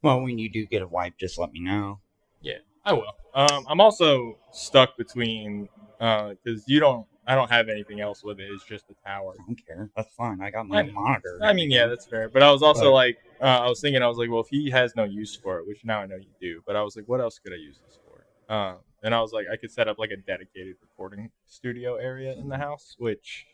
Well, when you do get a wipe, just let me know. Yeah, I will. I'm also stuck between because I don't have anything else with it. It's just a tower. I don't care. That's fine. I got I my know. monitor and I mean, yeah, everything. that's fair. But I was also But like, I was thinking, I was like, well, if he has no use for it, which now I know you do, but I was like, what else could I use this for? And I was like, I could set up like a dedicated recording studio area in the house, which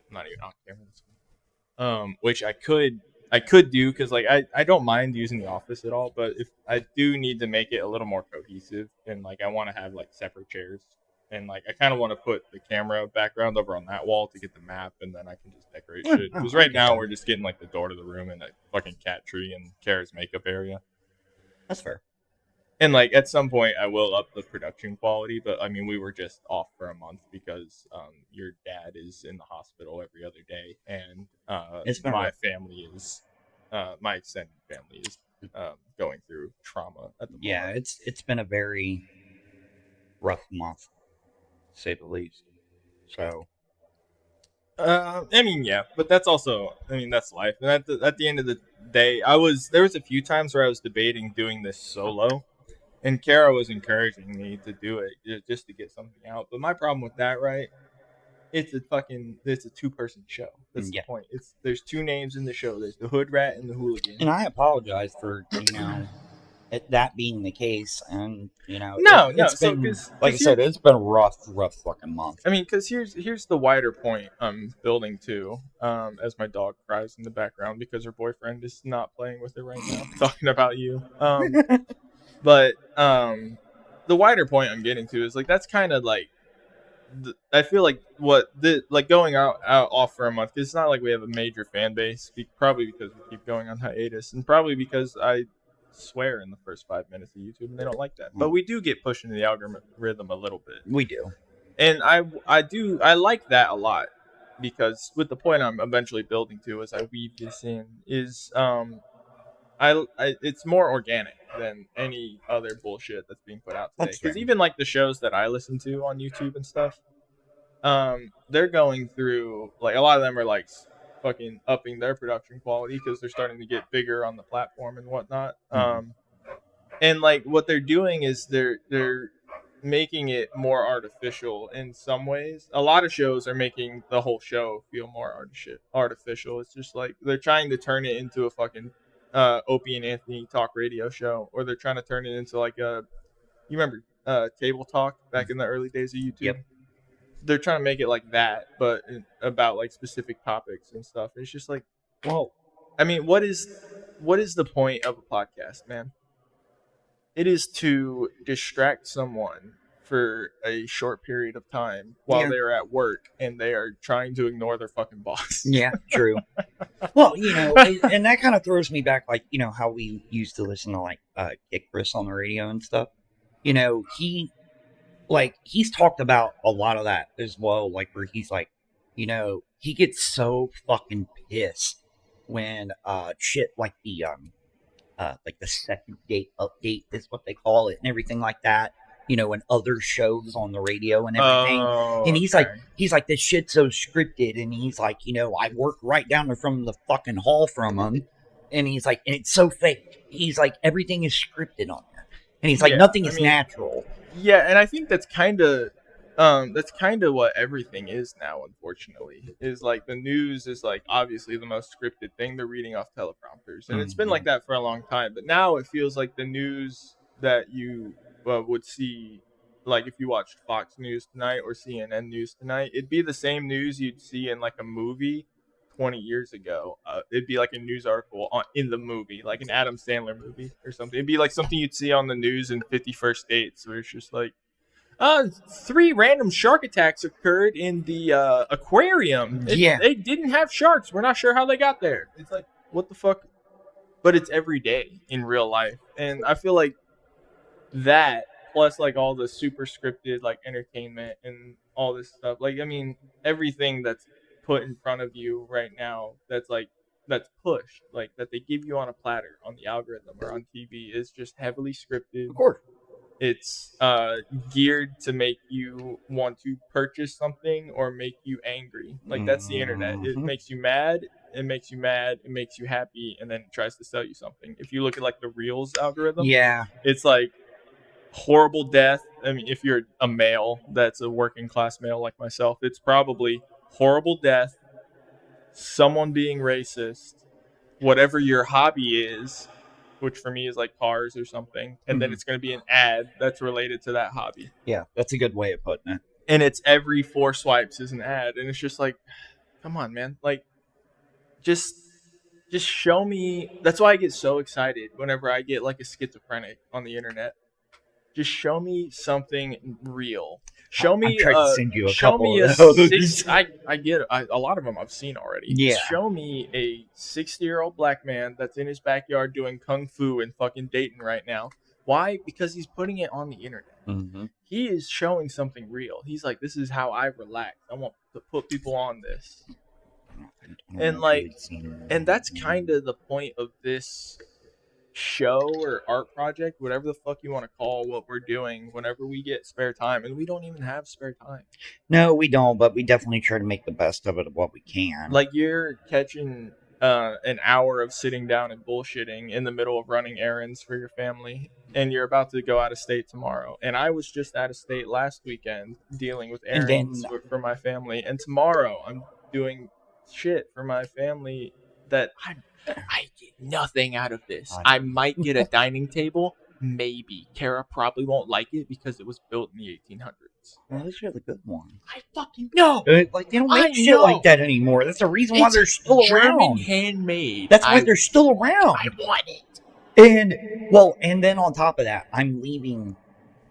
I'm not even on camera. Which I could do because like I don't mind using the office at all, but if I do need to make it a little more cohesive and like I want to have like separate chairs and like I kind of want to put the camera background over on that wall to get the map and then I can just decorate shit oh, because I right get now that. we're just getting like the door to the room and a fucking cat tree and Kara's makeup area. That's fair. And like at some point I will up the production quality, but I mean we were just off for a month because your dad is in the hospital every other day, and It's been my rough. family is my extended family is going through trauma at the Yeah, moment. it's been a very rough month, to say the least. So I mean, yeah, but that's also, I mean, that's life. And at the end of the day, there was a few times where I was debating doing this solo, and Kara was encouraging me to do it just to get something out. But my problem with that, right, it's a two-person show. That's the yeah, point. There's two names in the show. There's the Hood Rat and the Hooligan. and I apologize for that being the case, and No, no. it's So been, like I because said, here, it's been a rough fucking month. I mean, because here's the wider point I'm building to. As my dog cries in the background because her boyfriend is not playing with her right now, talking about you. But the wider point I'm getting to is like that's kind of like I feel like what the like going out off for a month. 'Cause it's not like we have a major fan base. Probably because we keep going on hiatus, and probably because I swear in the first 5 minutes of YouTube, and they don't like that. But we do get pushed into the algorithm a little bit, We do. and I like that a lot because with the point I'm eventually building to as I weave this in is it's more organic than any other bullshit that's being put out today. That's Because fair. even like the shows that I listen to on YouTube and stuff, they're going through like a lot of them are like fucking upping their production quality because they're starting to get bigger on the platform and whatnot. Mhm. And like what they're doing is they're making it more artificial in some ways. A lot of shows are making the whole show feel more artificial. It's just like they're trying to turn it into a fucking Opie and Anthony talk radio show, or they're trying to turn it into like a you remember Table Talk back in the early days of Yep. YouTube. They're trying to make it like that, but about like specific topics and stuff. It's just like, well, I mean, what is the point of a podcast, man? It is to distract someone for a short period of time while Yeah. they're at work and they are trying to ignore their fucking boss. Yeah. True. Well, and that kind of throws me back, like how we used to listen to like Chris on the radio and stuff. He's talked about a lot of that as well, like where he's like, he gets so fucking pissed when shit like the second date update is what they call it and everything like that. And other shows on the radio and everything. And Oh, okay. he's like, this shit's so scripted. And he's like, I work right down there from the fucking hall from him. And he's like, and it's so fake. He's like, everything is scripted on there. And he's like, Yeah, nothing I is mean, natural. yeah, and I think that's kind of what everything is now, unfortunately. Is like the news is like obviously the most scripted thing. They're reading off teleprompters, and it's been like Mm-hmm. that for a long time. But now it feels like the news that you would see, like if you watched Fox News tonight or CNN News tonight, it'd be the same news you'd see in like a movie 20 years ago. It'd be like a news article in the movie, like an Adam Sandler movie or something. It'd be like something you'd see on the news in 51st Dates, where it's just like, three random shark attacks occurred in the aquarium. Yeah. They didn't have sharks. We're not sure how they got there. It's like, what the fuck? But it's every day in real life. And I feel like that, plus like all the super scripted like entertainment and all this stuff. Like, I mean, everything that's put in front of you right now that's pushed, like that they give you on a platter on the algorithm or on TV is just heavily scripted. Of course. It's geared to make you want to purchase something or make you angry. Like that's the internet. It Mm-hmm. makes you mad it makes you mad, it makes you happy, and then it tries to sell you something. If you look at like the Reels algorithm, Yeah. it's like horrible death. I mean, if you're a male that's a working class male like myself, it's probably horrible death, someone being racist, whatever your hobby is, which for me is like cars or something, and then Mhm. it's going to be an ad that's related to that hobby. Yeah, that's a good way of putting it. And it's every 4 swipes is an ad, and it's just like, come on, man. Like, just show me. That's why I get so excited whenever I get like a schizophrenic on the internet. Just show me something real. Show I'm me trying to send you a show couple me of a those. six. I get a lot of them I've seen already. Yeah. Show me a 60-year-old black man that's in his backyard doing kung fu in fucking Dayton right now. Why? Because he's putting it on the internet. Mm-hmm. He is showing something real. He's like, this is how I relax. I want to put people on this. And like, and that's kind of the point of this show or art project, whatever the fuck you want to call what we're doing whenever we get spare time, and we don't even have spare time. No, we don't, but we definitely try to make the best of it of what we can. Like, you're catching an hour of sitting down and bullshitting in the middle of running errands for your family, and you're about to go out of state tomorrow. And I was just out of state last weekend dealing with errands for my family, and tomorrow I'm doing shit for my family that I get nothing out of this. I might get a dining table, maybe. Kara probably won't like it because it was built in the 1800s. Well, those are the good ones. I fucking know. Like, they don't make shit like that anymore. That's the reason why they're still German around. handmade. That's why they're still around. I want it. And then on top of that, I'm leaving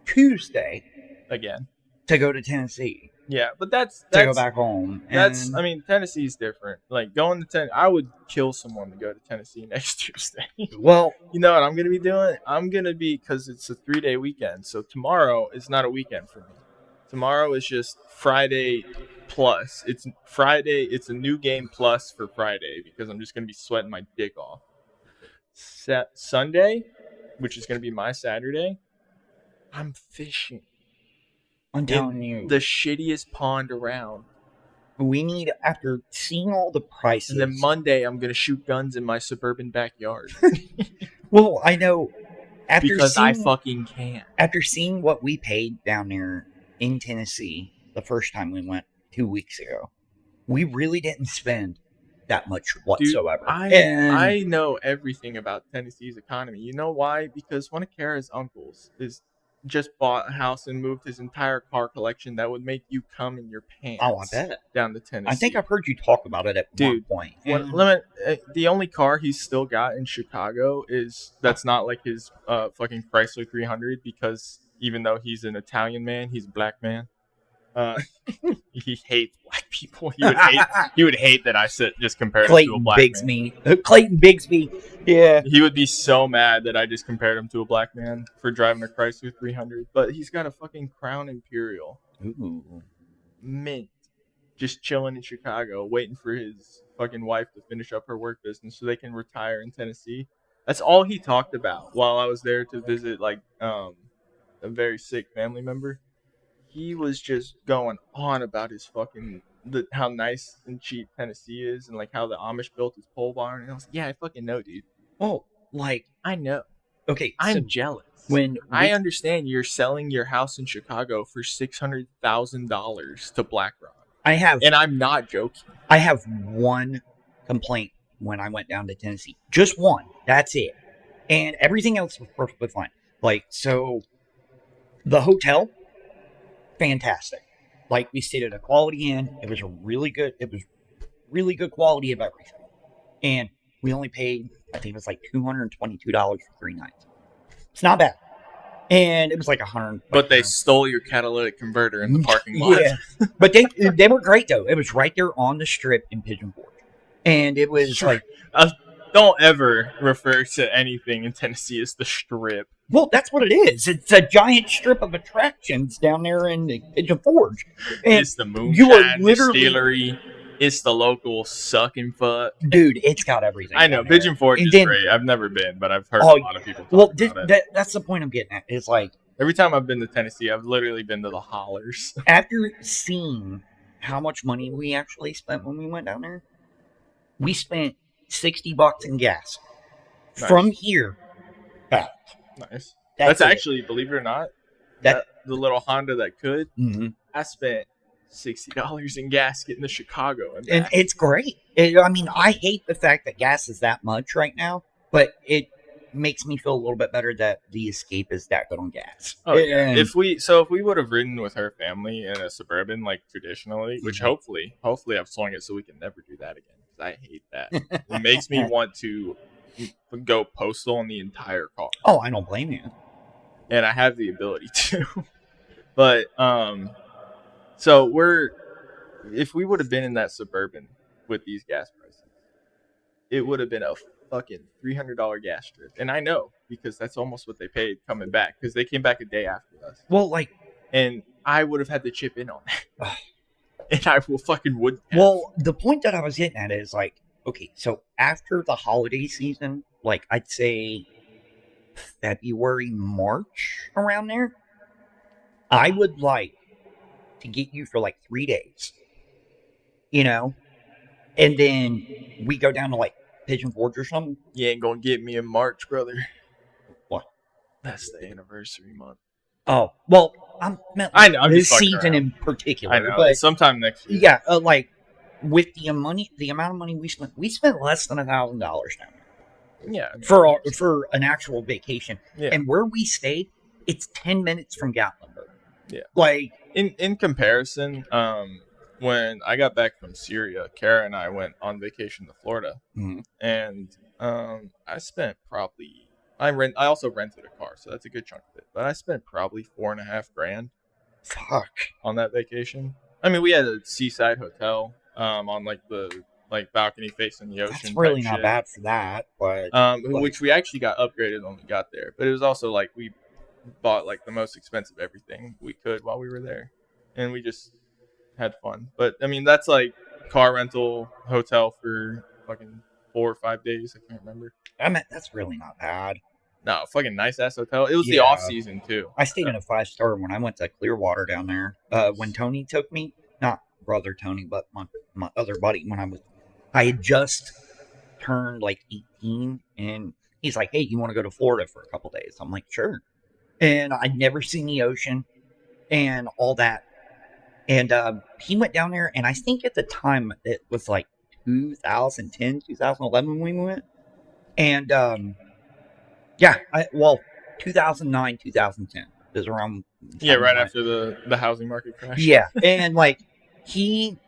Tuesday again to go to Tennessee. Yeah, but that's to go back home. I mean, Tennessee's different. Like, going to Tennessee, I would kill someone to go to Tennessee next Tuesday. Well, you know what I'm going to be doing? I'm going to be, because it's a 3-day weekend, so tomorrow is not a weekend for me. Tomorrow is just Friday plus. It's Friday, it's a new game plus for Friday, because I'm just going to be sweating my dick off. Sunday, which is going to be my Saturday, I'm fishing. I'm telling you, the shittiest pond around. We need, after seeing all the prices. And then Monday, I'm going to shoot guns in my suburban backyard. Well, I know. Because I fucking can. After seeing what we paid down there in Tennessee the first time we went 2 weeks ago, we really didn't spend that much whatsoever. Dude, I know everything about Tennessee's economy. You know why? Because one of Kara's uncles just bought a house and moved his entire car collection that would make you come in your pants. Oh, I bet. Down to Tennessee. I think I've heard you talk about it at one point. The only car he's still got in Chicago that's not like his fucking Chrysler 300, because even though he's an Italian man, he's a black man. He hates black people. He would hate that I just compared him to a black man. Clayton Bigsby. Yeah. He would be so mad that I just compared him to a black man for driving a Chrysler 300. But he's got a fucking Crown Imperial. Ooh. Mint. Just chilling in Chicago, waiting for his fucking wife to finish up her work business so they can retire in Tennessee. That's all he talked about while I was there to visit, like, a very sick family member. He was just going on about his how nice and cheap Tennessee is, and like how the Amish built his pole barn. And I was like, yeah, I fucking know, dude. Oh, like, I know. Okay, I'm jealous. I understand you're selling your house in Chicago for $600,000 to BlackRock. And I'm not joking. I have one complaint when I went down to Tennessee. Just one. That's it. And everything else was perfectly fine. Like, so the hotel, fantastic. Like, we stayed at a Quality Inn. It was really good quality of everything. And we only paid, I think it was like $222 for 3 nights. It's not bad. And it was like $100. But they stole your catalytic converter in the parking lot. Yeah. But they were great, though. It was right there on the strip in Pigeon Forge. And it was don't ever refer to anything in Tennessee as the strip. Well, that's what it is. It's a giant strip of attractions down there in Pigeon Forge. And it's the moonshine, the distillery. It's the local sucking fuck. Dude, it's got everything. I know. Pigeon Forge is great. I've never been, but I've heard a lot of people talk about it. That's the point I'm getting at. It's like, every time I've been to Tennessee, I've literally been to the hollers. After seeing how much money we actually spent when we went down there, We spent $60 in gas Nice. from here back. Nice. That's That's it. actually, believe it or not, That the little Honda that could. mhm. I spent $60 in gas getting to Chicago and And back. it's great. I mean, I hate the fact that gas is that much right now, but it makes me feel a little bit better that the Escape is that good on gas. Oh yeah. And If we would have ridden with her family in a Suburban like traditionally, which hopefully I've swung it so we can never do that again. Because I hate that. It makes me want to go postal in the entire car. oh, I don't blame you. And I have the ability to. But so if we would have been in that Suburban with these gas prices, it would have been a fucking $300 gas trip. And I know because that's almost what they paid coming back because they came back a day after us. Well, like, And I would have had to chip in on that. And I wouldn't have. well, the point that I was getting at is like, okay, so after the holiday season, like I'd say February, March, around there, I would like to get you for like 3 days, you know, and then we go down to like Pigeon Forge or something. You ain't gonna get me in March, brother. What? That's the anniversary month. Oh, well, I know, I'm this just fucking season around. in particular, I know. but Sometime next year. yeah, like with the amount of money we spent less than $1,000 down there. Yeah. For an actual vacation. Yeah. And where we stayed, it's 10 minutes from Gatlinburg. Yeah. Like, in comparison, when I got back from Syria, Kara and I went on vacation to Florida, and I spent probably I also rented a car, so that's a good chunk of it. But I spent probably $4,500 fuck. on that vacation. I mean, we had a seaside hotel on like the balcony facing the ocean. That's really type not shit. bad for that, but Which we actually got upgraded when we got there. But it was also like we bought like the most expensive everything we could while we were there, and we just had fun. But I mean, that's like car rental, hotel for fucking 4 or 5 days. I can't remember. I mean, that's really not bad. No, fucking nice ass hotel. It was the Yeah. off season too. I stayed in a 5-star when I went to Clearwater down there. When Tony took me, not brother Tony, but my other buddy, I had just turned like 18, and he's like, "Hey, you want to go to Florida for a couple days?" I'm like, "Sure." And I'd never seen the ocean and all that. And he went down there, and I think at the time it was like 2010, 2011 when we went. And 2009, 2010 is around. Yeah, right after the housing market crash. Yeah, and like he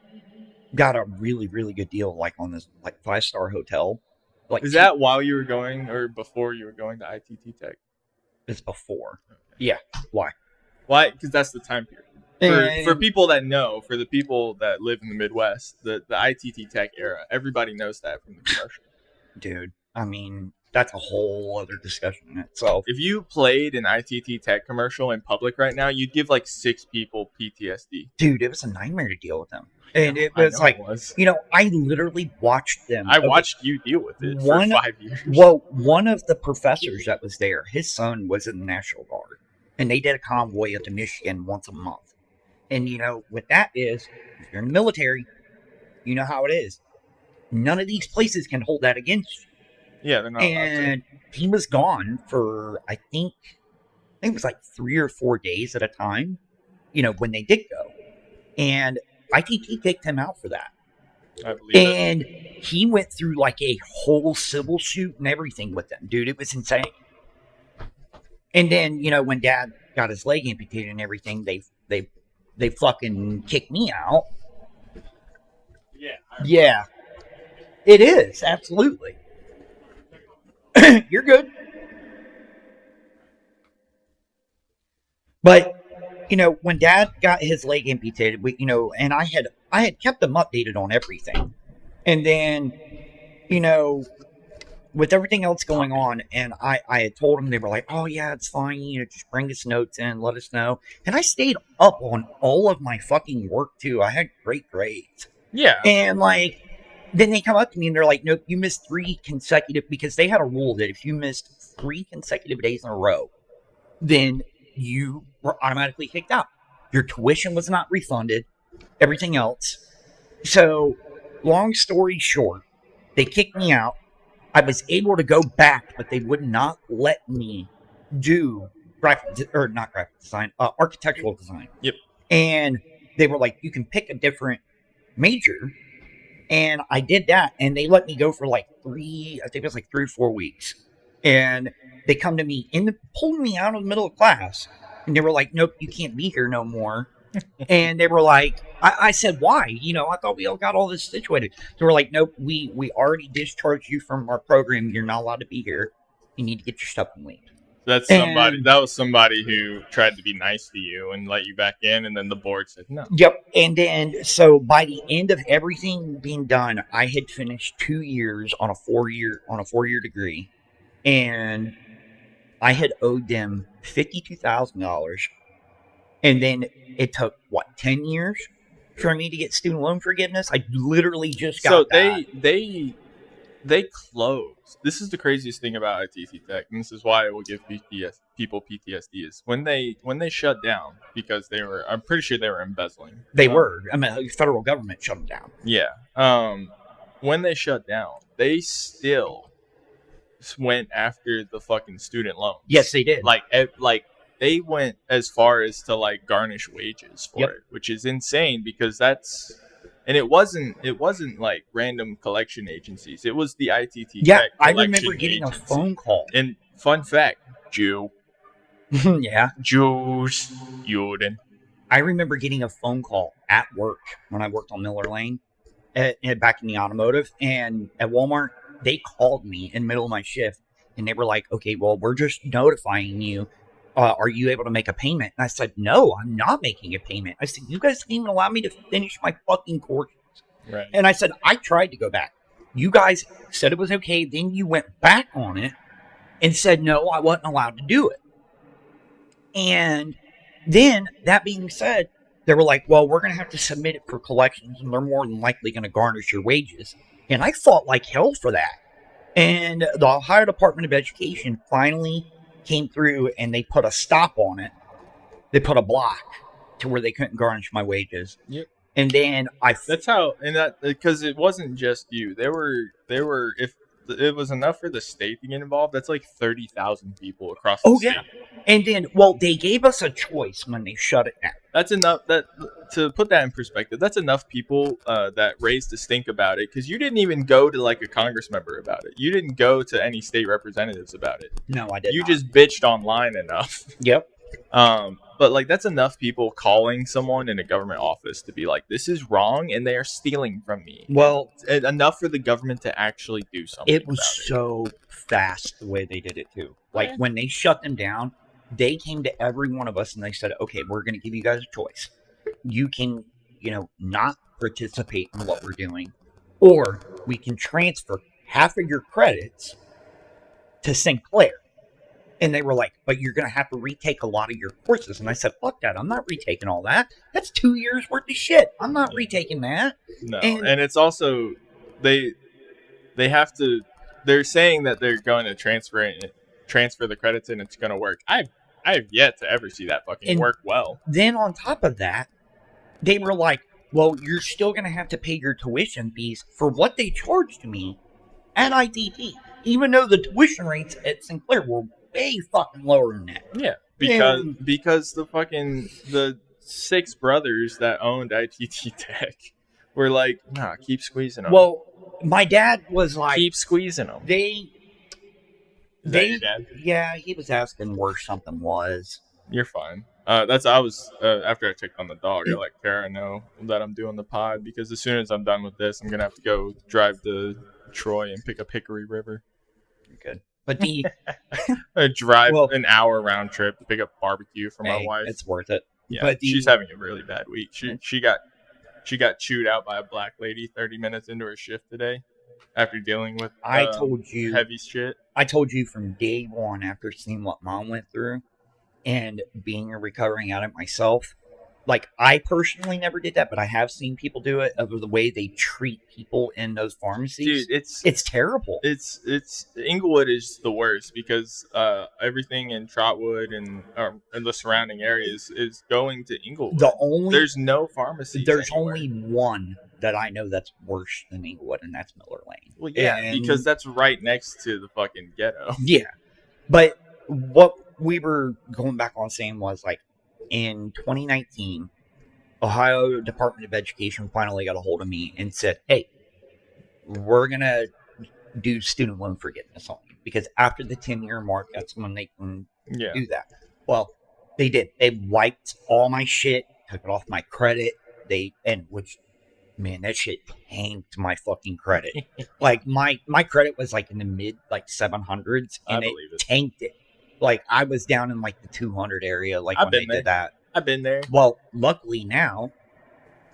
got a really, really good deal, like on this like 5-star hotel. Like, is that while you were going or before you were going to ITT Tech? It's before. Yeah. Why? Why? Because that's the time period. For people that know, for the people that live in the Midwest, the ITT Tech era, everybody knows that from the commercial. Dude, I mean, that's a whole other discussion in itself. If you played an ITT Tech commercial in public right now, you'd give like 6 people PTSD. Dude, it was a nightmare to deal with them. And it was like, I literally watched them. I watched you deal with it for 5 years. Well, one of the professors that was there, his son was in the National Guard. And they did a convoy up to Michigan once a month. And, what that is, if you're in the military, you know how it is. None of these places can hold that against you. Yeah, they're not allowed to. And he was gone for, I think it was like 3 or 4 days at a time, when they did go. And ITT kicked him out for that. I believe and he went through like a whole civil suit and everything with them. Dude, it was insane. And then, when Dad got his leg amputated and everything, they fucking kicked me out. Yeah. Yeah. It is, absolutely. You're good. But, when Dad got his leg amputated, and I had kept them updated on everything. And then, with everything else going on, and I had told them, they were like, "Oh yeah, it's fine, just bring us notes in, let us know." And I stayed up on all of my fucking work too. I had great grades. Yeah. And then they come up to me and they're like, "Nope, you missed 3 consecutive," because they had a rule that if you missed 3 consecutive days in a row, then you were automatically kicked out. Your tuition was not refunded, everything else. So, long story short, They kicked me out. I was able to go back, but they would not let me do not graphic design, architectural design. Yep. And they were like, you can pick a different major. And I did that, and they let me go for like I think it was like 3 or 4 weeks. And they come to me pulled me out of the middle of class, and they were like, nope, you can't be here no more. And they were like, I said, why? You know, I thought we all got all this situated. They were like, nope, we already discharged you from our program. You're not allowed to be here. You need to get your stuff and leave. That's somebody. That was somebody who tried to be nice to you and let you back in, and then the board said no. Yep. And then, so by the end of everything being done, I had finished 2 years on a 4-year degree, and I had owed them $52,000. And then it took 10 years for me to get student loan forgiveness. I literally just got that. So they closed. This is the craziest thing about ITT Tech, and this is why it will give people PTSD. Is when they shut down because I'm pretty sure they were embezzling. They were. I mean, the federal government shut them down. Yeah. When they shut down, they still went after the fucking student loans. Yes, they did. Like they went as far as to like garnish wages for it, which is insane because and it wasn't like random collection agencies. It was the ITT Tech I remember getting a phone call. And fun fact, Jew. Yeah. Jews. Juden. I remember getting a phone call at work when I worked on Miller Lane back in the automotive, and at Walmart, they called me in the middle of my shift, and they were like, okay, well, we're just notifying you. Are you able to make a payment? And I said, no, I'm not making a payment. I said, you guys didn't even allow me to finish my fucking courses. Right. And I said, I tried to go back. You guys said it was okay. Then you went back on it and said, no, I wasn't allowed to do it. And then, that being said, they were like, well, we're going to have to submit it for collections, and they're more than likely going to garnish your wages. And I fought like hell for that. And the Ohio Department of Education finally came through, and they put a stop on it. They put a block to where they couldn't garnish my wages. Yep. And then because it wasn't just you. There were if it was enough for the state to get involved, that's like 30,000 people across the state. And then, they gave us a choice when they shut it down. That's enough. To put that in perspective, that's enough people that raised a stink about it, because you didn't even go to like a Congress member about it. You didn't go to any state representatives about it. No, I didn't. You just bitched online enough. Yep. But like that's enough people calling someone in a government office to be like, this is wrong and they are stealing from me. Well, enough for the government to actually do something. It was so fast the way they did it too. Like when they shut them down, they came to every one of us and they said, okay, we're going to give you guys a choice. You can, not participate in what we're doing, or we can transfer half of your credits to Sinclair. And they were like, but you're going to have to retake a lot of your courses. And I said, fuck that. I'm not retaking all that. That's 2 years worth of shit. I'm not retaking that. No. And it's also, they have to, they're saying that they're going to transfer the credits and it's going to work. I have yet to ever see that fucking work well. Then on top of that, they were like, well, you're still going to have to pay your tuition fees for what they charged me at ITT, even though the tuition rates at Sinclair were way fucking lower than that. Yeah, because the 6 brothers that owned ITT Tech were like, nah, keep squeezing them. Well, my dad was like, keep squeezing them. Yeah, he was asking where something was. You're fine. I was after I checked on the dog. I let Kara know that I'm doing the pod, because as soon as I'm done with this, I'm gonna have to go drive to Troy and pick up Hickory River. You're good. But drive an hour round trip to pick up barbecue for my wife. It's worth it. Yeah, but she's having a really bad week. She got chewed out by a black lady 30 minutes into her shift today after dealing with heavy shit. I told you from day one, after seeing what Mom went through and being a recovering addict myself, like I personally never did that, but I have seen people do it. Of the way they treat people in those pharmacies, Dude, it's terrible. it's Inglewood is the worst because everything in Trotwood and the surrounding areas is going to The Inglewood. only There's no pharmacies there's anywhere. only one that I know that's worse than Inglewood, and that's Miller Lane. Well, yeah, because that's right next to the fucking ghetto. Yeah, but what we were going back on saying was like in 2019, Ohio Department of Education finally got a hold of me and said, "Hey, we're gonna do student loan forgiveness on you because after the 10-year mark, that's when they can Yeah. do that." Well, they did. They wiped all my shit, took it off my credit. Which, man, that shit tanked my fucking credit. Like my credit was like in the mid like 700s, and it tanked it. Like I was down in like the 200 area. Like when they did that. I've been there. Well, luckily now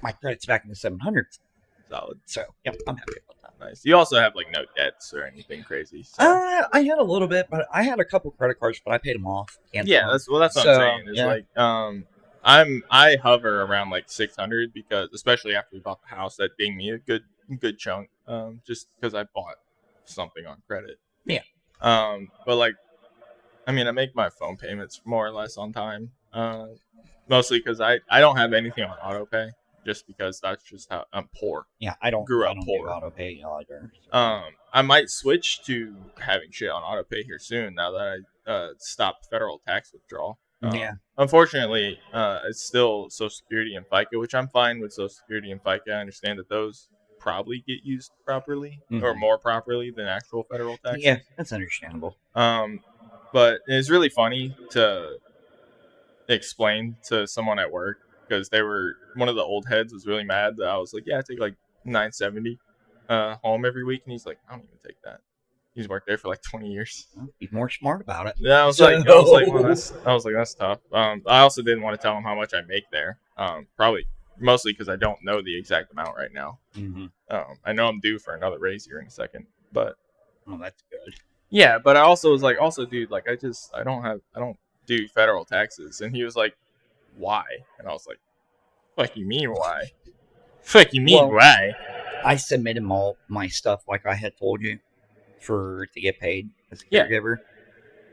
my credit's back in the 700s. Solid. So yeah, I'm happy about that. Nice. You also have like no debts or anything crazy. So. I had a little bit, but I had a couple credit cards, but I paid them off. Yeah, that's what I'm saying. Is like I hover around like 600 because especially after we bought the house, that being me a good chunk. Just because I bought something on credit. Yeah. But like, I mean, I make my phone payments more or less on time. Mostly because I don't have anything on auto pay. Just because that's just how I'm poor. Yeah, I don't grew up poor. Do auto pay either. So. I might switch to having shit on auto pay here soon. Now that I stopped federal tax withdrawal. Yeah. Unfortunately, it's still Social Security and FICA, which I'm fine with. Social Security and FICA, I understand that those probably get used properly or more properly than actual federal taxes. Yeah, that's understandable. But it's really funny to explain to someone at work. Because one of the old heads was really mad that I was like, yeah, I take like $970 home every week, and he's like, I don't even take that. He's worked there for like 20 years. Well, be more smart about it. Yeah, I was like, that's tough. I also didn't want to tell him how much I make there. Probably mostly because I don't know the exact amount right now. Mm-hmm. I know I'm due for another raise here in a second, but that's good. Yeah, but I also was like, dude, like I don't do federal taxes, and he was like, why? And I was like, fuck you mean why? Fuck you mean why? I submitted all my stuff like I had told you to get paid as a caregiver.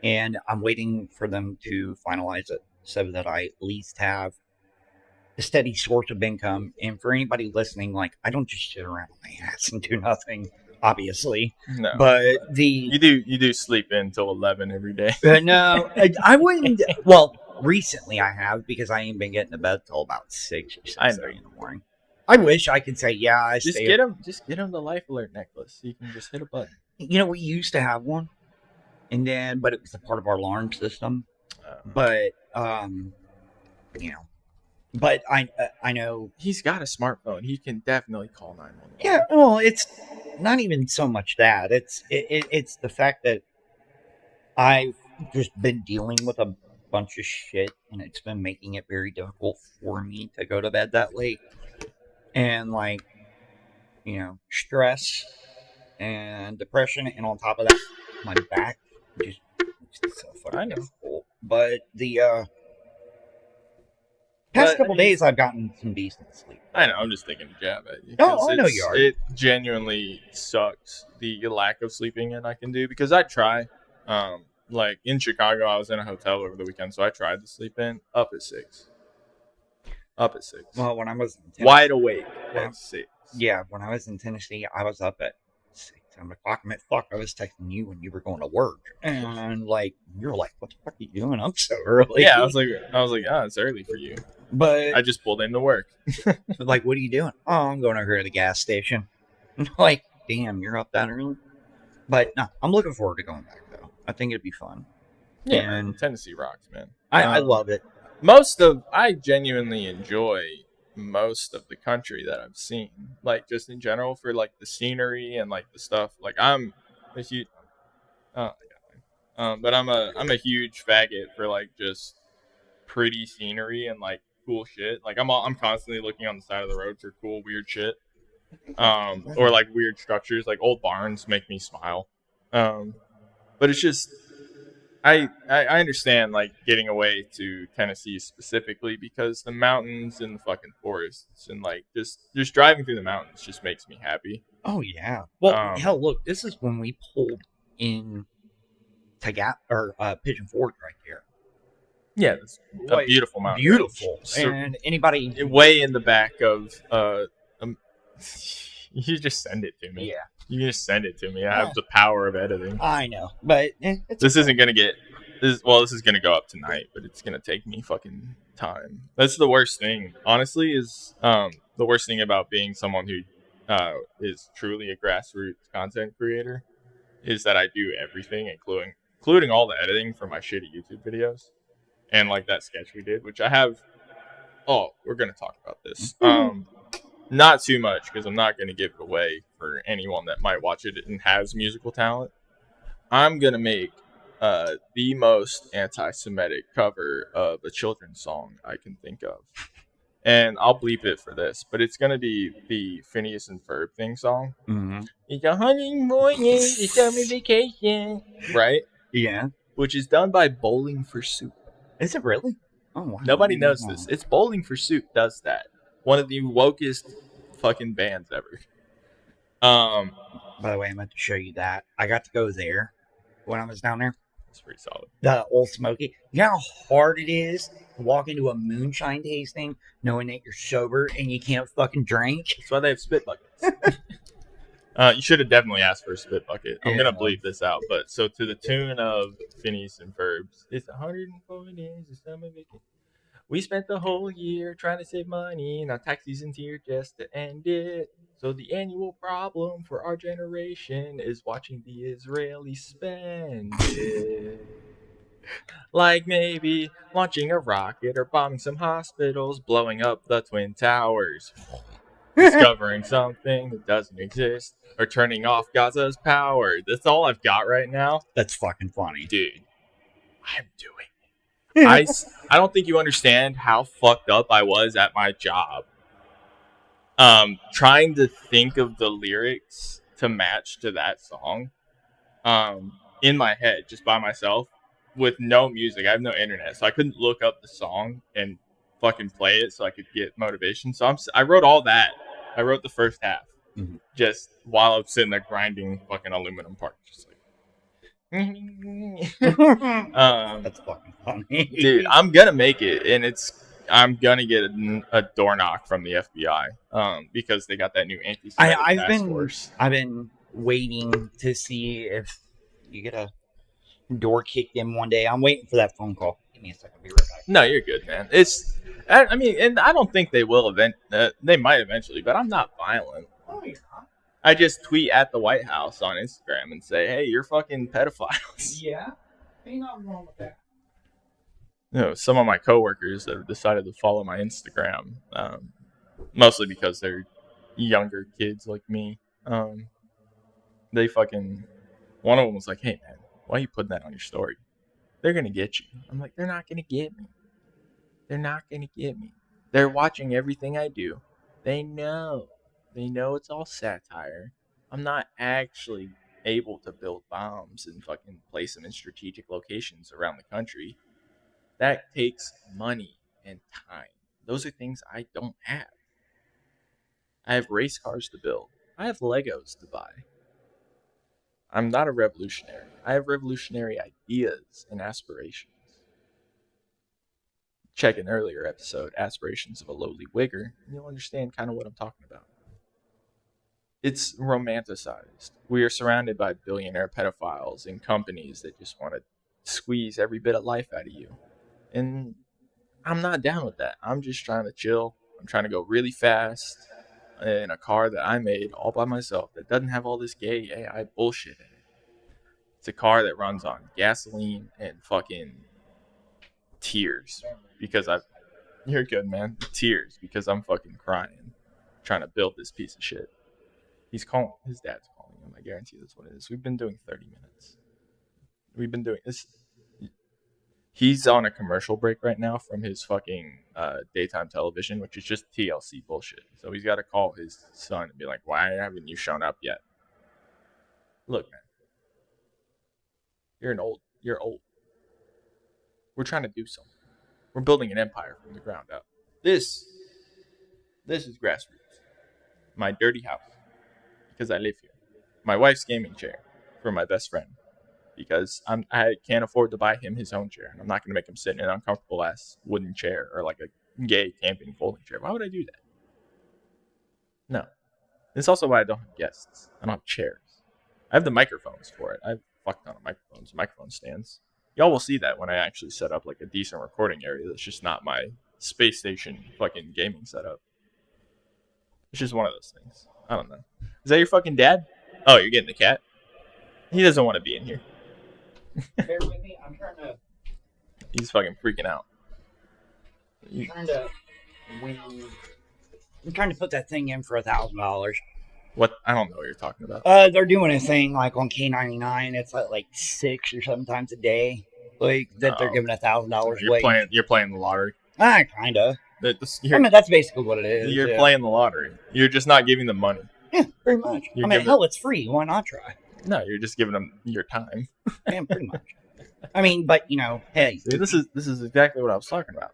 And I'm waiting for them to finalize it so that I at least have a steady source of income. And for anybody listening, like I don't just sit around on my ass and do nothing, obviously. No. But you do sleep in till 11 every day. No, I wouldn't. Well, recently I have because I ain't been getting to bed till about 6 or 6:30 in the morning. I wish I could say I just stay. Just get him the life alert necklace. You can just hit a button. You know, we used to have one, but it was a part of our alarm system. But but I know he's got a smartphone. He can definitely call 911. Yeah, well, it's not even so much that it's the fact that I've just been dealing with a bunch of shit, and it's been making it very difficult for me to go to bed that late. And like, stress and depression, and on top of that, my back just so fucking difficult. But the past couple days, I've gotten some decent sleep. I know. I'm just taking a jab at you. I know you are. It genuinely sucks the lack of sleeping in I can do because I try. Like in Chicago, I was in a hotel over the weekend, so I tried to sleep in up at 6. Well, when I was in Tennessee, wide awake at 6. Yeah, when I was in Tennessee, I was up at 6, 7 o'clock. I was texting you when you were going to work, and like you're like, "What the fuck are you doing up so early?" Yeah, I was like, it's early for you. But I just pulled into work. Like, what are you doing? Oh, I'm going over to the gas station. Like, damn, you're up that early. But no, I'm looking forward to going back though. I think it'd be fun. Yeah, and Tennessee rocks, man. I love it. I genuinely enjoy most of the country that I've seen. Like just in general for like the scenery and like the stuff. Like I'm a huge, but I'm a huge faggot for like just pretty scenery and like cool shit. Like I'm constantly looking on the side of the road for cool weird shit. Or like weird structures. Like old barns make me smile. But it's just I understand like getting away to Tennessee specifically because the mountains and the fucking forests and like just driving through the mountains just makes me happy. Oh yeah. Well, Um, hell, look, this is when we pulled in to or Pigeon Forge right there. yeah, it's a Like beautiful mountain range. beautiful, and anybody, Way in the back of um, you just send it to me. yeah, You just send it to me. I have the power of editing. I know, but it's This okay. isn't gonna get this is gonna go up tonight, but it's gonna take me fucking time. That's the worst thing, honestly. Is the worst thing about being someone who is truly a grassroots content creator is that I do everything, including all the editing for my shitty YouTube videos and like that sketch we did, which I have. Oh, we're gonna talk about this. Not too much because I'm not gonna give it away for anyone that might watch it and has musical talent. I'm gonna make the most anti-Semitic cover of a children's song I can think of, and I'll bleep it for this, but it's gonna be the Phineas and Ferb thing song. Mm-hmm. It's a honeymoon, it's summer vacation, right? Yeah, Which is done by Bowling for Soup. is it really? Oh wow, Nobody knows this. It's Bowling for Soup does that. One of the wokest fucking bands ever. By the way, I meant to show you that I got to go there when I was down there. It's pretty solid. The Old Smoky. You know how hard it is to walk into a moonshine tasting knowing that you're sober and you can't fucking drink? That's why they have spit buckets. You should have definitely asked for a spit bucket. I'm gonna bleep this out, but so to the tune of Phineas and Ferb's, it's 140 days of summer vacation. We spent the whole year trying to save money, and our tax season's here just to end it. So the annual problem for our generation is watching the Israelis spend it. Like maybe launching a rocket or bombing some hospitals, blowing up the Twin Towers, discovering something that doesn't exist, or turning off Gaza's power. That's all I've got right now. That's fucking funny. Dude, I'm doing it. I don't think you understand how fucked up I was at my job. Trying to think of the lyrics to match to that song in my head just by myself with no music. I have no internet, so I couldn't look up the song and fucking play it so I could get motivation. So I wrote all that. I wrote the first half just while I was sitting there grinding fucking aluminum parts. Just like, That's fucking funny. dude, I'm gonna make it, and I'm gonna get a door knock from the FBI because they got that new anti-Semitic task force. I've been waiting to see if you get a door kicked in one day. I'm waiting for that phone call. Give me a second. I'll be right back. No, you're good, man. I mean, and I don't think they will they might eventually, but I'm not violent. Oh, you're not? I just tweet at the White House on Instagram and say, "Hey, you're fucking pedophiles." Yeah. Ain't nothing wrong with that. You know, some of my coworkers that have decided to follow my Instagram, mostly because they're younger kids like me. They fucking one of them was like, "Hey, man, why are you putting that on your story? They're gonna get you." I'm like, "They're not gonna get me. They're not gonna get me. They're watching everything I do. They know. They know it's all satire. I'm not actually able to build bombs and fucking place them in strategic locations around the country. That takes money and time. Those are things I don't have. I have race cars to build. I have Legos to buy. I'm not a revolutionary. I have revolutionary ideas and aspirations." Check an earlier episode, Aspirations of a Lowly Wigger, and you'll understand kind of what I'm talking about. It's romanticized. We are surrounded by billionaire pedophiles and companies that just want to squeeze every bit of life out of you. And I'm not down with that. I'm just trying to chill. I'm trying to go really fast in a car that I made all by myself that doesn't have all this gay AI bullshit in it. It's a car that runs on gasoline and fucking tears because you're good, man. Tears because I'm fucking crying trying to build this piece of shit. He's calling. His dad's calling him. I guarantee that's what it is. We've been doing 30 minutes. We've been doing this. He's on a commercial break right now from his fucking daytime television, which is just TLC bullshit. So he's got to call his son and be like, "Why haven't you shown up yet?" Look, man. You're old. We're trying to do something. We're building an empire from the ground up. This is grassroots. My dirty house, because I live here. My wife's gaming chair for my best friend, because I can't afford to buy him his own chair, and I'm not going to make him sit in an uncomfortable ass wooden chair or like a gay camping folding chair. Why would I do that? No. It's also why I don't have guests. I don't have chairs. I have the microphones for it. I have a fuck ton of microphone stands. Y'all will see that when I actually set up like a decent recording area that's just not my space station fucking gaming setup. It's just one of those things. I don't know. Is that your fucking dad? Oh, you're getting the cat? He doesn't want to be in here. Bear with me. I'm trying to. He's fucking freaking out. I'm trying to put that thing in for $1,000. What? I don't know what you're talking about. They're doing a thing like on K99. It's like 6 or 7 times a day, like that they're giving $1,000 away. You're playing the lottery. Kinda. I mean, that's basically what it is. You're playing the lottery. You're just not giving them money. Yeah, pretty much. Hell, it's free. Why not try? No, you're just giving them your time. Yeah, pretty much. I mean, but hey, see, this is exactly what I was talking about.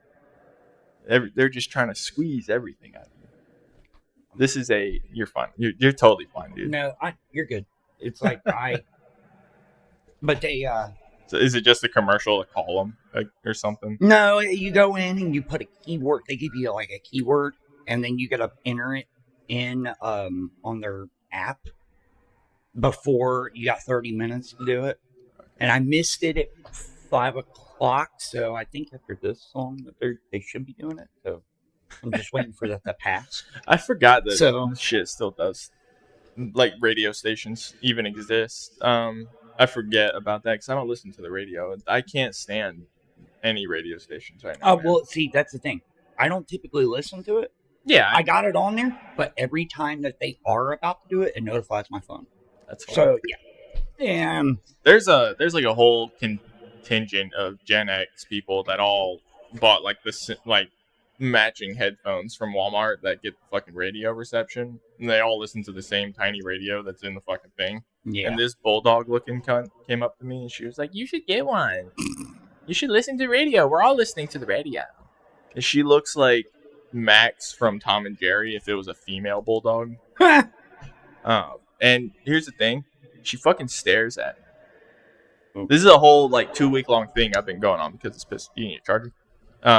They're just trying to squeeze everything out of you. You're fine. You're totally fine, dude. No, you're good. It's like but they. So is it just a commercial to call them or something? No, you go in and you put a keyword. They give you like a keyword, and then you gotta enter it in on their app before you got 30 minutes to do it. And I missed it at 5 o'clock, so I think after this song they should be doing it. So I'm just waiting for that to pass. I forgot that shit still does, like radio stations even exist. I forget about that because I don't listen to the radio. I can't stand any radio stations right now. Oh, well, see, that's the thing. I don't typically listen to it. Yeah. I got it on there, but every time that they are about to do it, it notifies my phone. That's fine. So, yeah. And there's like a whole contingent of Gen X people that all bought like this like matching headphones from Walmart that get the fucking radio reception, and they all listen to the same tiny radio that's in the fucking thing. Yeah. And this bulldog looking cunt came up to me and she was like, "You should get one. You should listen to radio. We're all listening to the radio." And she looks like Max from Tom and Jerry if it was a female bulldog. And here's the thing, she fucking stares at me. This is a whole like 2-week long thing I've been going on because it's pissing. You need a charger?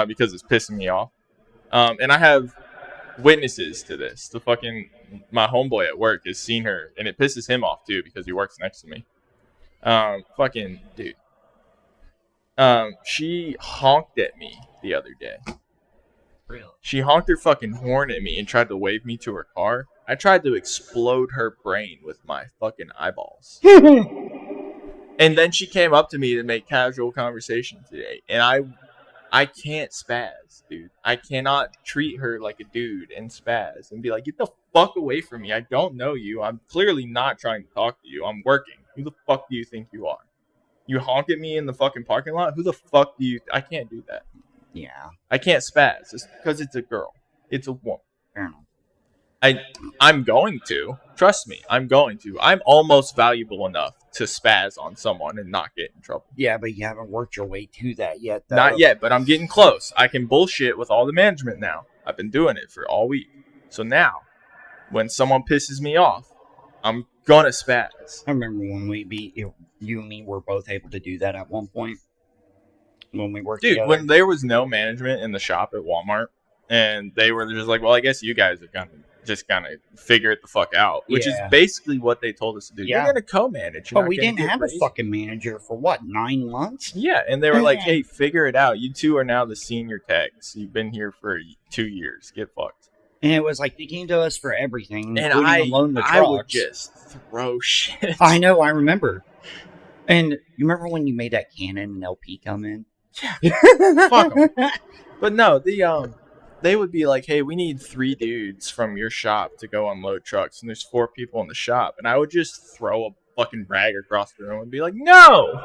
Because it's pissing me off. And I have witnesses to this. My homeboy at work has seen her, and it pisses him off too because he works next to me. Fucking dude. She honked at me the other day. Really? She honked her fucking horn at me and tried to wave me to her car. I tried to explode her brain with my fucking eyeballs. And then she came up to me to make casual conversation today, and I can't spaz, dude. I cannot treat her like a dude and spaz and be like, "Get the fuck away from me. I don't know you. I'm clearly not trying to talk to you. I'm working. Who the fuck do you think you are? You honk at me in the fucking parking lot? Who the fuck do you... I can't do that. Yeah. I can't spaz. It's because it's a girl. It's a woman. Fair enough. I'm going to. Trust me, I'm going to. I'm almost valuable enough to spaz on someone and not get in trouble. Yeah, but you haven't worked your way to that yet, though. Not yet, but I'm getting close. I can bullshit with all the management now. I've been doing it for all week. So now, when someone pisses me off, I'm gonna spaz. I remember when you and me were both able to do that at one point. When we worked together. When there was no management in the shop at Walmart, and they were just like, "Well, I guess you guys are gonna just kind of figure it the fuck out," which is basically what they told us to do. Yeah. You're gonna co-manage. But we didn't have a fucking manager for 9 months? Yeah, and they were like, "Hey, figure it out. You two are now the senior techs. You've been here for 2 years. Get fucked." And it was like they came to us for everything, and including the trucks. I would just throw shit. I know, I remember. And you remember when you made that Canon and LP come in? Yeah. Fuck them. But no, they would be like, "Hey, we need 3 dudes from your shop to go unload trucks, and there's 4 people in the shop." And I would just throw a fucking rag across the room and be like, "No!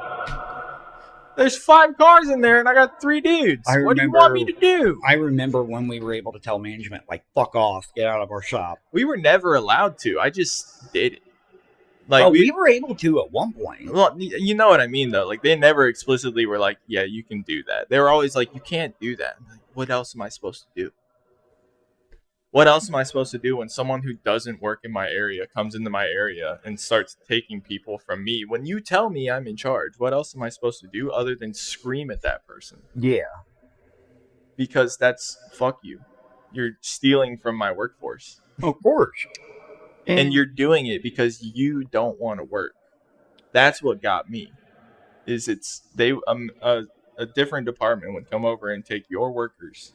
There's 5 cars in there, and I got 3 dudes. What do you want me to do?" I remember when we were able to tell management, like, "Fuck off, get out of our shop." We were never allowed to. I just did it. Like we were able to at one point. Well, you know what I mean, though. Like, they never explicitly were like, yeah, you can do that. They were always like, you can't do that. I'm like, what else am I supposed to do? What else am I supposed to do when someone who doesn't work in my area comes into my area and starts taking people from me? When you tell me I'm in charge, what else am I supposed to do other than scream at that person? Yeah. Because that's, fuck you. You're stealing from my workforce. Of course. And you're doing it because you don't want to work. That's what got me. Is a different department would come over and take your workers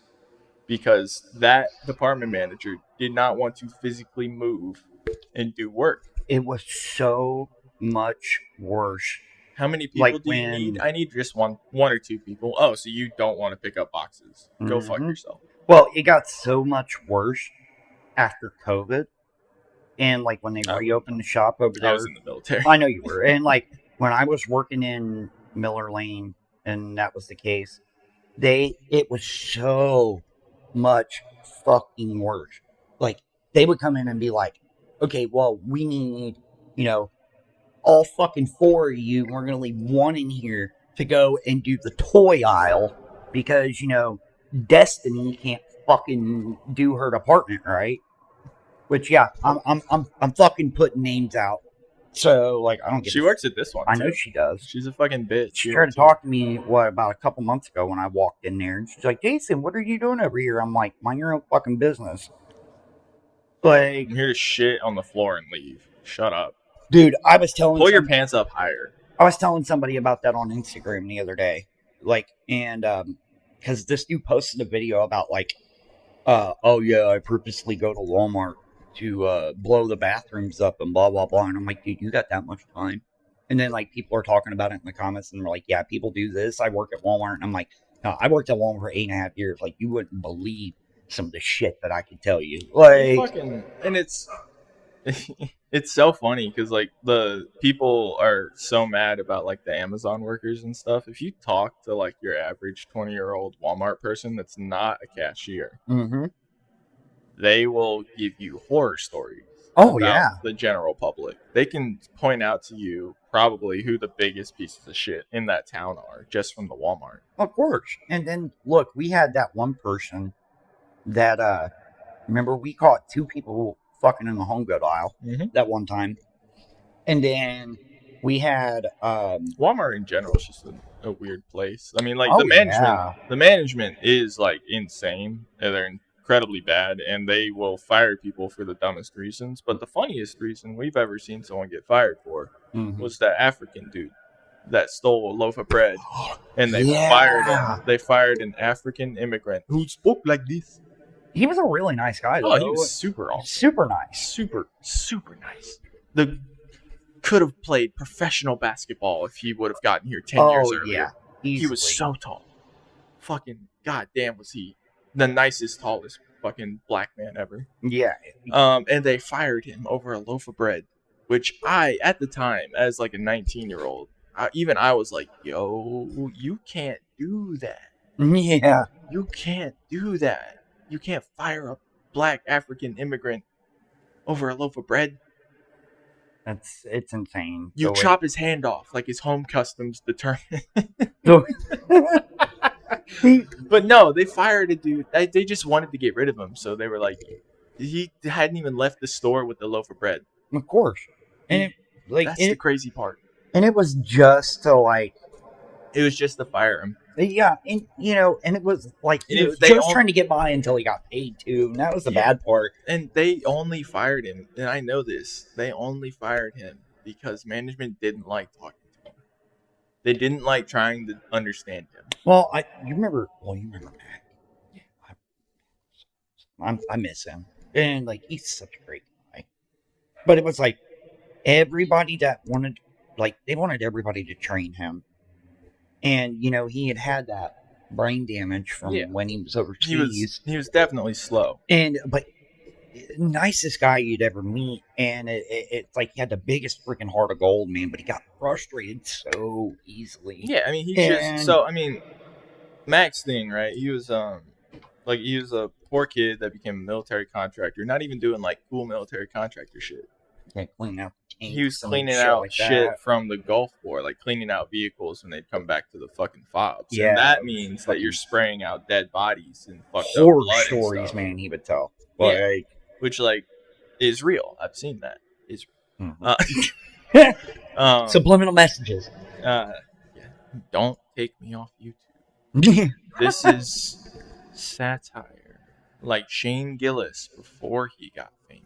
because that department manager did not want to physically move and do work. It was so much worse. How many people do you need? I need just one or two people. Oh, so you don't want to pick up boxes. Go fuck yourself. Well, it got so much worse after COVID. And, like, when they reopened the shop over there. I was in the military. I know you were. And, like, when I was working in Miller Lane, and that was the case, it was so much fucking worse. Like, they would come in and be like, okay, well, we need, all fucking 4 of you, we're going to leave one in here to go and do the toy aisle because, Destiny can't fucking do her department, right? Which, yeah, I'm fucking putting names out. So, like, I don't get. She works at this one. I know she does. She's a fucking bitch. She tried to talk to me about a couple months ago when I walked in there, and she's like, "Jason, what are you doing over here?" I'm like, "Mind your own fucking business." Like, I'm here to shit on the floor and leave. Shut up, dude. I was telling. Pull your pants up higher. I was telling somebody about that on Instagram the other day, like, and because this dude posted a video about like, oh yeah, I purposely go to Walmart to blow the bathrooms up and blah blah blah, and I'm like, dude, you got that much time? And then like people are talking about it in the comments, and they're like, yeah, people do this. I work at Walmart, and I'm like, no, I worked at Walmart for 8.5 years. Like, you wouldn't believe some of the shit that I could tell you. Like, and it's it's so funny because like the people are so mad about like the Amazon workers and stuff. If you talk to like your average 20-year-old Walmart person that's not a cashier, they will give you horror stories. About the general public. They can point out to you probably who the biggest pieces of shit in that town are just from the Walmart. Of course. And then look, we had that one person that remember we caught 2 people fucking in the home good aisle that one time. And then we had Walmart in general is just a weird place. I mean, like the management is like insane. They're incredibly bad, and they will fire people for the dumbest reasons. But the funniest reason we've ever seen someone get fired for was that African dude that stole a loaf of bread, and they fired him. They fired an African immigrant who spoke like this. He was a really nice guy, though. Oh, he was super awesome. Super nice. Super nice. Could have played professional basketball if he would have gotten here 10 years earlier. Yeah, easily. He was so tall. Fucking goddamn was he the nicest, tallest fucking black man ever. Yeah. And they fired him over a loaf of bread, which I, at the time, as like a 19-year-old, I was like, yo, you can't do that. Yeah. You can't do that. You can't fire a black African immigrant over a loaf of bread. It's insane. You chop his hand off like his home customs determine. But no, they fired a dude. They just wanted to get rid of him, so they were like, he hadn't even left the store with the loaf of bread. Of course, and that's the crazy part. And it was just to like, it was just to fire him. Yeah, and and it was like he was just trying to get by until he got paid too, and that was the bad part. And they only fired him, and I know this. They only fired him because management didn't like talking to him. They didn't like trying to understand him. Well, you remember Mac? Yeah, I miss him, and like he's such a great guy. But it was like everybody that wanted, like they wanted everybody to train him. And, he had that brain damage from when he was overseas. He was definitely slow. But nicest guy you'd ever meet. And it's like he had the biggest freaking heart of gold, man. But he got frustrated so easily. Yeah, I mean, Mac's thing, right? He was a poor kid that became a military contractor. Not even doing like cool military contractor shit. Okay, clean out. he was tanks and cleaning shit out like shit that. from the Gulf War, like cleaning out vehicles when they'd come back to the fucking fobs. Yeah, and that it was means that you're fucking spraying out dead bodies and fucked up horror blood and stories, stuff. man. He would tell. Yeah. Like, Which like is real. I've seen that. Is real. subliminal messages. Yeah. Don't take me off YouTube. This is satire, like Shane Gillis before he got famous.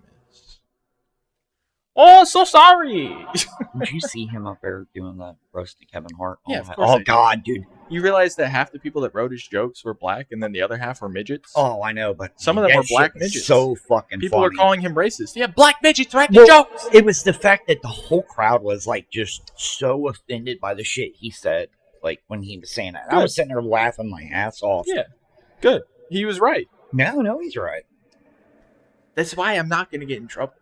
Oh, so sorry. Did you see him up there doing the roast to Kevin Hart? Yeah, of course I Oh did. God, dude. You realize that half the people that wrote his jokes were black, and then the other half were midgets. Oh, I know, but Some of them that were black shit was midgets. So fucking people funny. were calling him racist. Yeah, black midgets write the jokes. It was the fact that the whole crowd was like just so offended by the shit he said, like when he was saying that. I was sitting there laughing my ass off. Yeah, good. He was right. No, he's right. That's why I'm not going to get in trouble.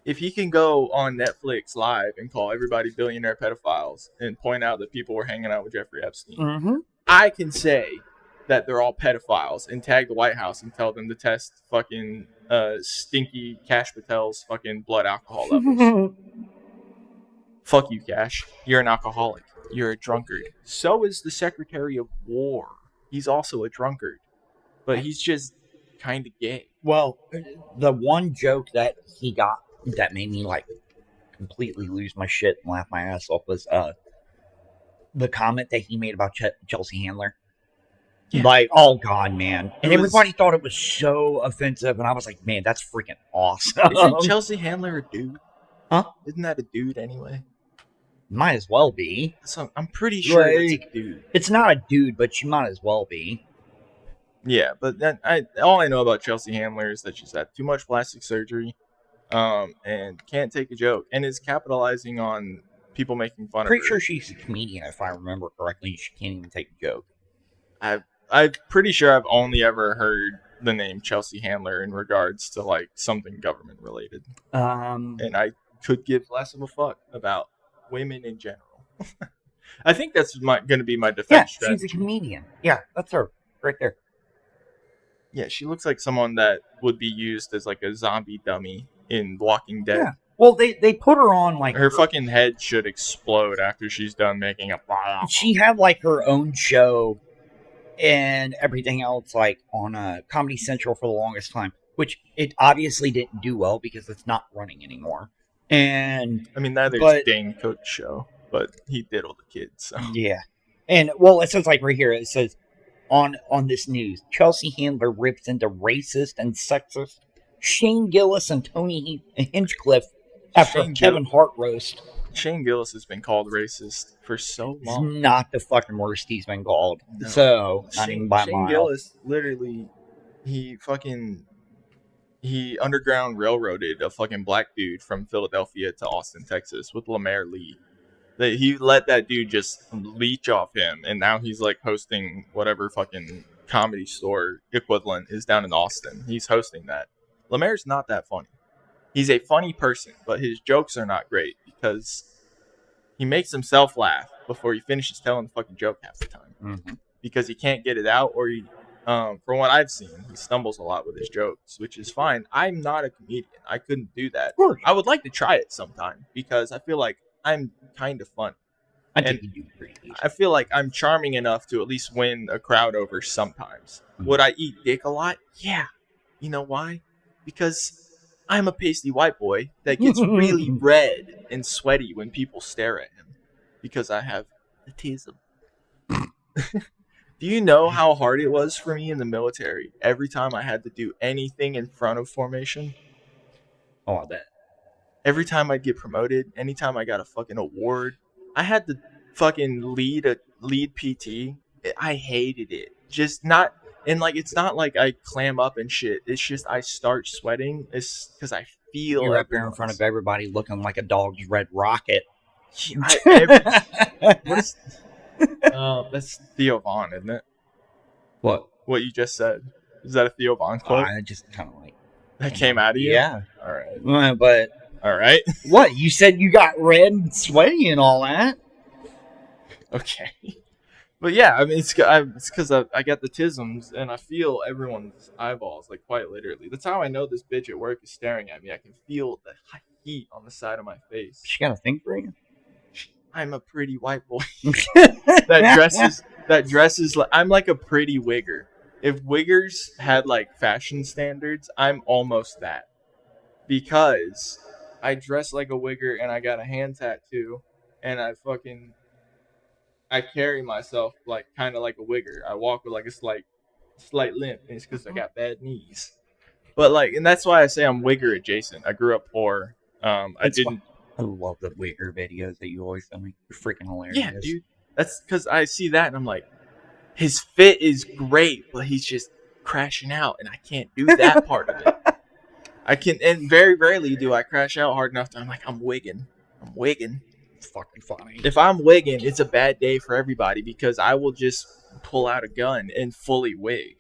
If he can go on Netflix live and call everybody billionaire pedophiles and point out that people were hanging out with Jeffrey Epstein, I can say that they're all pedophiles and tag the White House and tell them to test fucking stinky Cash Patel's fucking blood alcohol levels. Fuck you, Cash. You're an alcoholic. You're a drunkard. So is the Secretary of War. He's also a drunkard. But he's just kind of gay. Well, the one joke that he got that made me like completely lose my shit and laugh my ass off was the comment that he made about Chelsea Handler. Yeah. Like, oh God, man. And everybody thought it was so offensive, and I was like, man, that's freaking awesome. Isn't Chelsea Handler a dude? Huh? Isn't that a dude anyway? Might as well be. So I'm pretty sure it's a dude. It's not a dude, but she might as well be. Yeah, but all I know about Chelsea Handler is that she's had too much plastic surgery, and can't take a joke, and is capitalizing on people making fun of her. Pretty sure she's a comedian, if I remember correctly. She can't even take a joke. I'm pretty sure I've only ever heard the name Chelsea Handler in regards to like something government related. And I could give less of a fuck about women in general. I think that's going to be my defense strategy. She's a comedian. Yeah, that's her right there. Yeah, she looks like someone that would be used as like a zombie dummy in Walking Dead. Yeah. Well, they put her on like her fucking head should explode after she's done making a. She had like her own show and everything else, like on Comedy Central for the longest time, which it obviously didn't do well because it's not running anymore. And I mean, neither's Dane Cook's show, but he diddled the kids. So. Yeah, and well, it says like right here, it says on this news, Chelsea Handler rips into racist and sexist Shane Gillis and Tony Hinchcliffe after Kevin Hart roast. Shane Gillis has been called racist for so long. It's not the fucking worst he's been called. No. So, not even by Shane Gillis, literally, he underground railroaded a fucking black dude from Philadelphia to Austin, Texas with Lemaire Lee. He let that dude just leech off him, and now he's like hosting whatever fucking Comedy Store equivalent is down in Austin. He's hosting that. Lemaire's not that funny. He's a funny person, but his jokes are not great because he makes himself laugh before he finishes telling the fucking joke half the time. Because he can't get it out, or he, from what I've seen, he stumbles a lot with his jokes, which is fine. I'm not a comedian. I couldn't do that. I would like to try it sometime because I feel like I'm kind of fun. I think you do pretty easy. I feel like I'm charming enough to at least win a crowd over sometimes. Would I eat dick a lot? Yeah. You know why? Because I'm a pasty white boy that gets really red and sweaty when people stare at him. Because I have autism. Do you know how hard it was for me in the military every time I had to do anything in front of formation? Oh, I bet. Every time I'd get promoted, anytime I got a fucking award, I had to fucking lead PT. I hated it. Just not, and like, it's not like I clam up and shit. It's just I start sweating. It's because I feel you're up there in front of everybody looking like a dog's red rocket. That's Theo Vaughn, isn't it? What you just said? Is that a Theo Vaughn quote? I just kind of like that came out of you. Yeah. All right. But all right. What you said? You got red and sweaty and all that. Okay. But yeah, I mean, it's because I got the tisms and I feel everyone's eyeballs, like quite literally. That's how I know this bitch at work is staring at me. I can feel the heat on the side of my face. She got a thing for you. I'm a pretty white boy. that dresses like I'm like a pretty wigger. If wiggers had like fashion standards, I'm almost that. Because I dress like a wigger and I got a hand tattoo and I carry myself like kind of like a wigger. I walk with like a slight limp, and it's because I got bad knees. But like, and that's why I say I'm wigger adjacent. I grew up poor. I didn't. I love the wigger videos that you always send me. They're freaking hilarious. Yeah, dude. That's because I see that and I'm like, his fit is great, but he's just crashing out, and I can't do that part of it. I can, and very rarely do I crash out hard enough that I'm like, I'm wigging. It's fucking funny. If I'm wigging, it's a bad day for everybody because I will just pull out a gun and fully wig.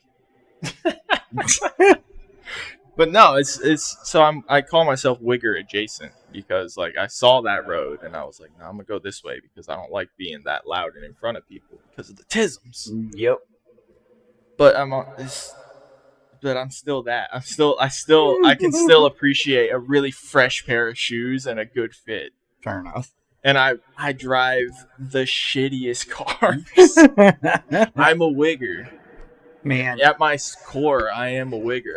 But no, it's so I call myself wigger adjacent because like I saw that road and I was like, no, I'm gonna go this way because I don't like being that loud and in front of people because of the tisms. Yep. But I'm still that. I can still appreciate a really fresh pair of shoes and a good fit. Fair enough. And I drive the shittiest cars. I'm a wigger. Man. At my core, I am a wigger.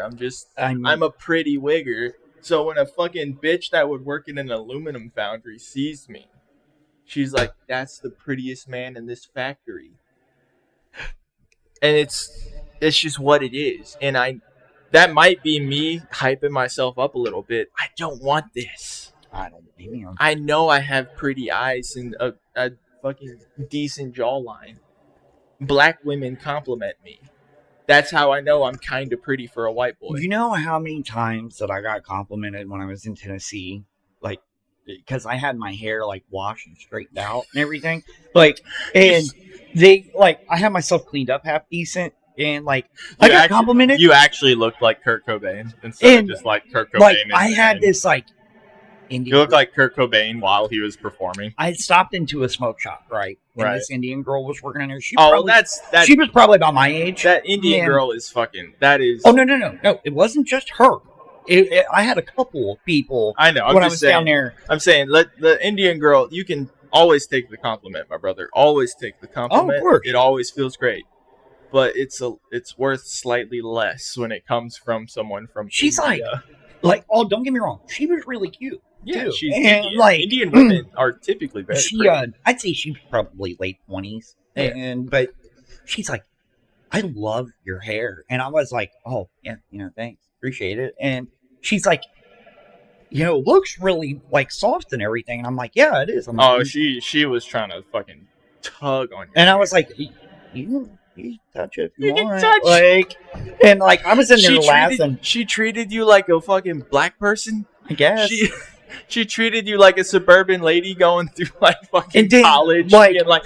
I'm a pretty wigger. So when a fucking bitch that would work in an aluminum foundry sees me, she's like, that's the prettiest man in this factory. And it's just what it is. And that might be me hyping myself up a little bit. I don't want this. I don't blame you. I know I have pretty eyes and a fucking decent jawline. Black women compliment me. That's how I know I'm kind of pretty for a white boy. You know how many times that I got complimented when I was in Tennessee? Like, because I had my hair, like, washed and straightened out and everything. Like, and they, like, I had myself cleaned up half decent. And, like, I got complimented. You actually looked like Kurt Cobain instead of just like Kurt Cobain. Like, I had this, like, You look like Kurt Cobain while he was performing. I had stopped into a smoke shop, right? And this Indian girl was working in there. She was probably about my age. That Indian girl is fucking. That is. Oh no! It wasn't just her. I had a couple of people. I know. When I was down there, I'm saying, let the Indian girl. You can always take the compliment, my brother. Always take the compliment. Oh, of course. It always feels great. But it's worth slightly less when it comes from someone from. She's India. like, oh, don't get me wrong. She was really cute. Yeah, too. she's and Indian. Like Indian women are typically very pretty. I'd say she's probably late 20s. Yeah. But she's like, I love your hair. And I was like, oh, yeah, thanks. Appreciate it. And she's like, it looks really like soft and everything. And I'm like, yeah, it is. I'm like, she was trying to fucking tug on you. And I was like, you touch it if you want. Like, and like, I was in there laughing. She treated you like a fucking black person? I guess. She treated you like a suburban lady going through like fucking college, and like,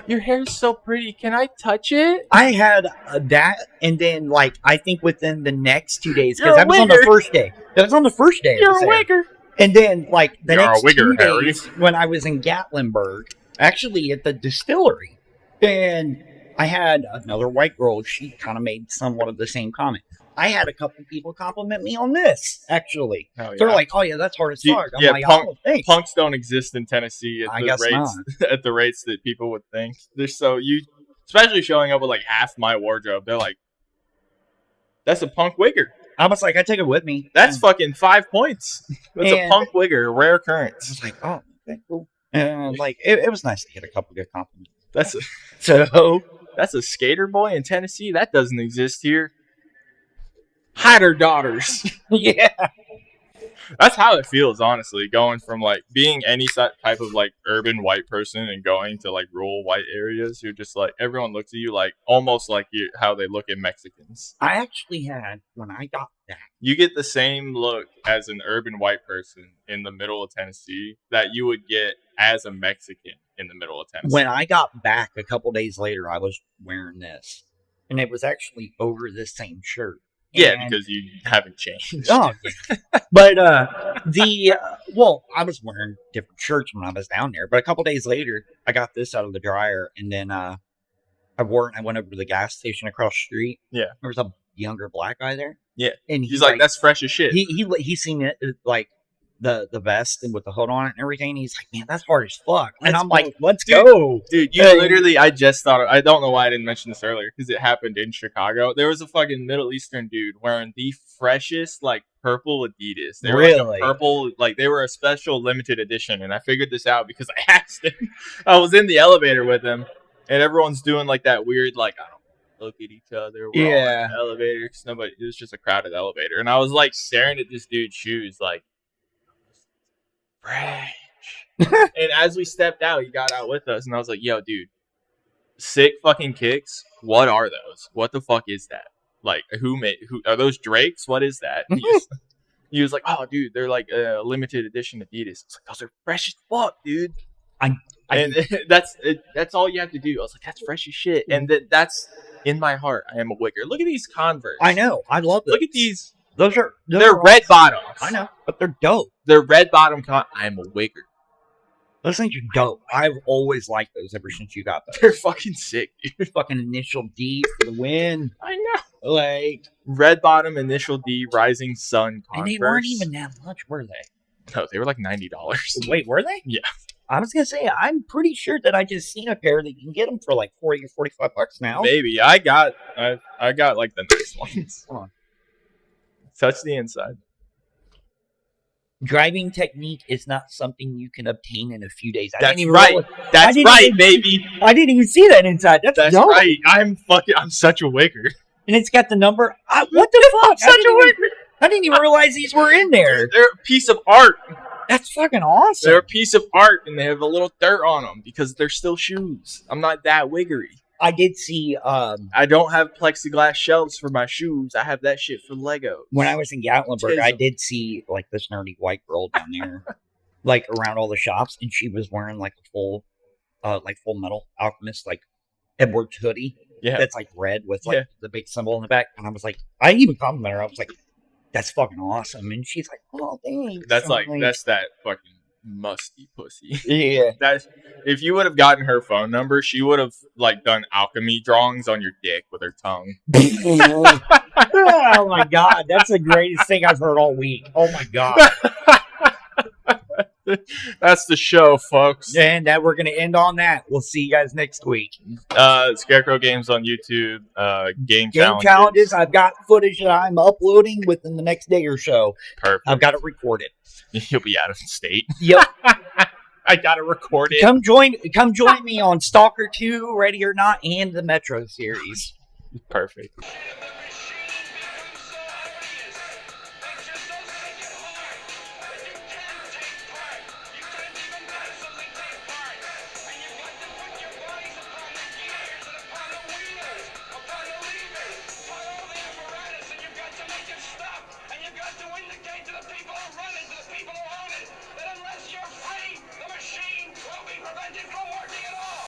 your hair's so pretty. Can I touch it? I had that, and then like I think within the next 2 days, because that was on the first day. That was on the first day. You're a wigger. And then like the next 2 days, when I was in Gatlinburg, actually at the distillery, and I had another white girl. She kind of made somewhat of the same comment. I had a couple people compliment me on this, actually. Oh, yeah. They're like, oh, yeah, that's hard as fuck. I'm like, oh, thanks. Punks don't exist in Tennessee at the rates that people would think. Especially showing up with like half my wardrobe, they're like, that's a punk wigger. I was like, I take it with me. That's fucking 5 points. That's a punk wigger, a rare occurrence. I was like, oh, okay, cool. And like, it was nice to get a couple good compliments. That's a skater boy in Tennessee? That doesn't exist here. Hide her daughters. Yeah. That's how it feels, honestly, going from like being any type of like urban white person and going to like rural white areas. You're just like, everyone looks at you like almost like how they look at Mexicans. I actually had, when I got back, you get the same look as an urban white person in the middle of Tennessee that you would get as a Mexican in the middle of Tennessee. When I got back a couple days later, I was wearing this, and it was actually over this same shirt. Yeah, because you haven't changed. Oh, but I was wearing different shirts when I was down there. But a couple days later, I got this out of the dryer, and then I wore it. And I went over to the gas station across the street. Yeah, there was a younger black guy there. Yeah, and he's like, "That's fresh as shit." He seen it like the vest and with the hood on it and everything. And he's like, man, that's hard as fuck. And Let's I'm like, let's Dude, go. Dude, you literally, I just thought, I don't know why I didn't mention this earlier, because it happened in Chicago. There was a fucking Middle Eastern dude wearing the freshest, like, purple Adidas. They were Really? like a purple, like, they were a special limited edition, and I figured this out because I asked him. I was in the elevator with him, and everyone's doing, like, that weird, like, I don't look at each other. We're all in the elevator, because nobody, it was just a crowded elevator. And I was, like, staring at this dude's shoes, like, fresh. And as we stepped out, he got out with us, and I was like, yo, dude, sick fucking kicks. What are those? What the fuck is that? Like, who are those Drakes? What is that? He was like, oh, dude, they're like a limited edition Adidas. I was like, those are fresh as fuck, dude. And that's all you have to do. I was like, that's fresh as shit. And that's in my heart. I am a Wicker. Look at these Converse. I know. I love them. Look at these. They're red bottoms. I know, but they're dope. They're red bottom. I am a Wicker. Those things are dope. I've always liked those ever since you got those. They're fucking sick, dude. Fucking initial D for the win. I know. Like, red bottom, initial D, rising sun Converse. And they weren't even that much, were they? No, they were like $90. Wait, were they? Yeah. I was gonna say, I'm pretty sure that I just seen a pair that you can get them for like $40 or $45 now. Maybe. I got like the nice ones. Come on. Touch the inside. Driving technique is not something you can obtain in a few days. That's right. That's right, baby. I didn't even see that inside. That's dope. Right. I'm such a Wicker. And it's got the number. What the fuck? Such a Wicker. I didn't even realize these were in there. They're a piece of art. That's fucking awesome. They're a piece of art, and they have a little dirt on them because they're still shoes. I'm not that wiggery. I did see. I don't have plexiglass shelves for my shoes. I have that shit for Legos. When I was in Gatlinburg, I did see like this nerdy white girl down there, like around all the shops, and she was wearing like a full Metal Alchemist like Edwards hoodie. Yeah, that's like red with like the big symbol in the back, and I was like, I even complimented her. I was like, that's fucking awesome. And she's like, oh, thanks. That's that's that fucking musty pussy. Yeah. That's, if you would have gotten her phone number, she would have like done alchemy drawings on your dick with her tongue. Oh my god, that's the greatest thing I've heard all week. Oh my god. That's the show, folks. And that we're gonna end on that. We'll see you guys next week. Scarecrow Games on YouTube. Game challenges. I've got footage that I'm uploading within the next day or so. Perfect. I've got it recorded. You'll be out of state. Yep. I gotta record it. Come join me on Stalker 2, Ready or Not, and the Metro series. Perfect.